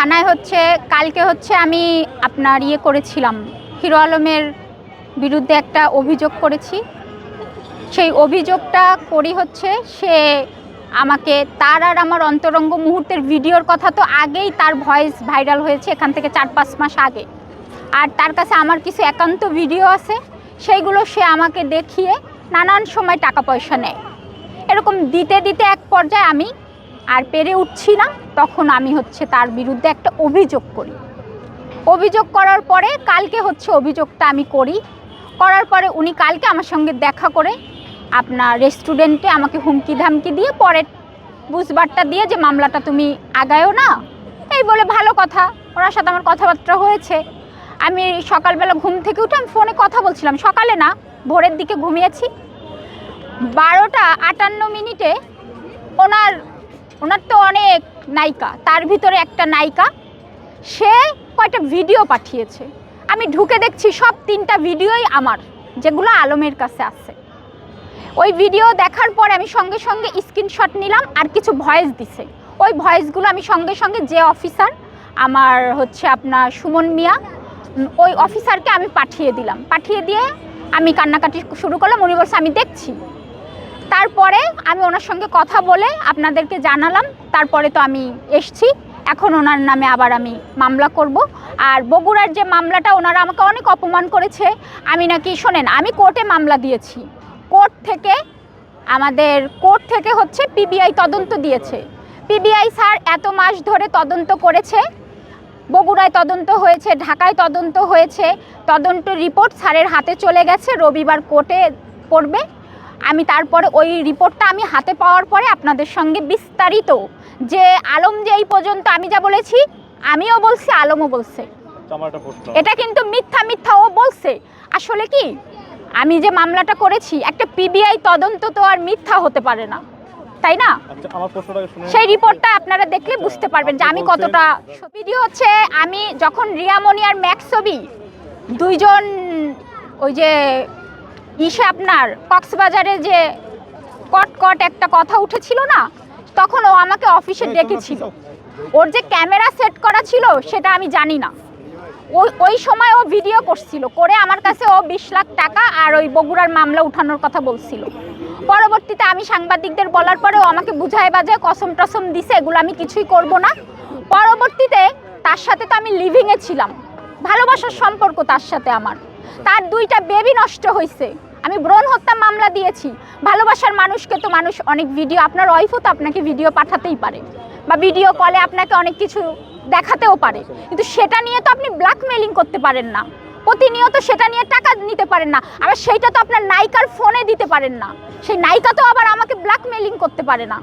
থানায় হচ্ছে কালকে হচ্ছে আমি আপনার করেছিলাম, হিরো আলমের বিরুদ্ধে একটা অভিযোগ করেছি। সেই অভিযোগটা করি হচ্ছে সে আমাকে তার আর আমার অন্তরঙ্গ মুহূর্তের ভিডিওর কথা তো আগেই তার ভয়েস ভাইরাল হয়েছে এখান থেকে 4-5 মাস আগে। আর তার কাছে আমার কিছু একান্ত ভিডিও আছে, সেইগুলো সে আমাকে দেখিয়ে নানান সময় টাকা পয়সা নেয়। এরকম দিতে দিতে এক পর্যায়ে আমি আর পেরে উঠছি না, তখন আমি হচ্ছে তার বিরুদ্ধে একটা অভিযোগ করি। অভিযোগ করার পরে কালকে হচ্ছে অভিযোগটা আমি করার পরে উনি কালকে আমার সঙ্গে দেখা করে আপনার রেস্টুরেন্টে আমাকে হুমকি ধামকি দিয়ে পরে বুঝবারটা দিয়ে যে মামলাটা তুমি আগায়ও না, এই বলে ভালো কথা। ওনার সাথে আমার কথাবার্তা হয়েছে। আমি সকালবেলা ঘুম থেকে উঠে আমি ফোনে কথা বলছিলাম, সকালে না ভোরের দিকে ঘুমিয়েছি। 12টা 58 ওনার তো অনেক নায়িকা, তার ভিতরে একটা নায়িকা সে কয়টা ভিডিও পাঠিয়েছে। আমি ঢুকে দেখছি সব 3টা ভিডিওই আমার, যেগুলো আলমের কাছে আছে। ওই ভিডিও দেখার পরে আমি সঙ্গে সঙ্গে স্ক্রিনশট নিলাম আর কিছু ভয়েস দিছে। ওই ভয়েসগুলো আমি সঙ্গে সঙ্গে যে অফিসার আমার হচ্ছে আপনার সুমন মিয়া, ওই অফিসারকে আমি পাঠিয়ে দিলাম। পাঠিয়ে দিয়ে আমি কান্নাকাটি শুরু করলাম। উনি বলছে আমি দেখছি। তারপরে আমি ওনার সঙ্গে কথা বলে আপনাদেরকে জানালাম। তারপরে তো আমি এসছি, এখন ওনার নামে আবার আমি মামলা করব। আর বগুড়ার যে মামলাটা, ওনারা আমাকে অনেক অপমান করেছে। আমি নাকি শোনেন, আমি কোর্টে মামলা দিয়েছি। আমাদের কোর্ট থেকে হচ্ছে পিবিআই তদন্ত দিয়েছে। পিবিআই স্যার এত মাস ধরে তদন্ত করেছে, বগুড়ায় তদন্ত হয়েছে, ঢাকায় তদন্ত হয়েছে। তদন্ত রিপোর্ট স্যারের হাতে চলে গেছে, রবিবার কোর্টে পড়বে। আমি তারপরে ওই রিপোর্টটা আমি হাতে পাওয়ার পরে আপনাদের সঙ্গে বিস্তারিত যে আলম যে এই পর্যন্ত আমি যা বলেছি, আমিও বলছি, আলমও বলছে, এটা কিন্তু মিথ্যা ও বলছে। আসলে কি, আমি যে মামলাটা করেছি, একটা পিবিআই তদন্ত তো আর মিথ্যা হতে পারে না, তাই না? সেই রিপোর্টটা আপনারা দেখলে বুঝতে পারবেন যে আমি কতটা। ভিডিও হচ্ছে আমি যখন রিয়ামণি আর ম্যাক্সবি দুইজন ওই যে আপনার কক্সবাজারে যে কট একটা কথা উঠেছিল না, তখন ও আমাকে অফিসে ডেকেছিল। ওর যে ক্যামেরা সেট করা ছিল সেটা আমি জানি না। ওই সময় ও ভিডিও করছিল, করে আমার কাছে ও 20 লাখ টাকা আর ওই বগুড়ার মামলা উঠানোর কথা বলছিল। পরবর্তীতে আমি সাংবাদিকদের বলার পরে ও আমাকে বুঝায় বাজায় কসম টসম দিছে, এগুলো আমি কিছুই করব না। পরবর্তীতে তার সাথে তো আমি লিভিংয়ে ছিলাম, ভালোবাসার সম্পর্ক তার সাথে আমার। তার 2টা বেবি নষ্ট হয়েছে, আমি ভ্রূণ হত্যা মামলা দিয়েছি। ভালোবাসার মানুষকে তো মানুষ অনেক ভিডিও, আপনার ওয়াইফও তো আপনাকে ভিডিও পাঠাতেই পারে, বা ভিডিও কলে আপনাকে অনেক কিছু দেখাতেও পারে, কিন্তু সেটা নিয়ে তো আপনি ব্ল্যাকমেইলিং করতে পারেন না, প্রতিনিয়ত সেটা নিয়ে টাকা নিতে পারেন না। আবার সেইটা তো আপনার নায়িকার ফোনে দিতে পারেন না, সেই নায়িকা তো আবার আমাকে ব্ল্যাকমেইলিং করতে পারে না।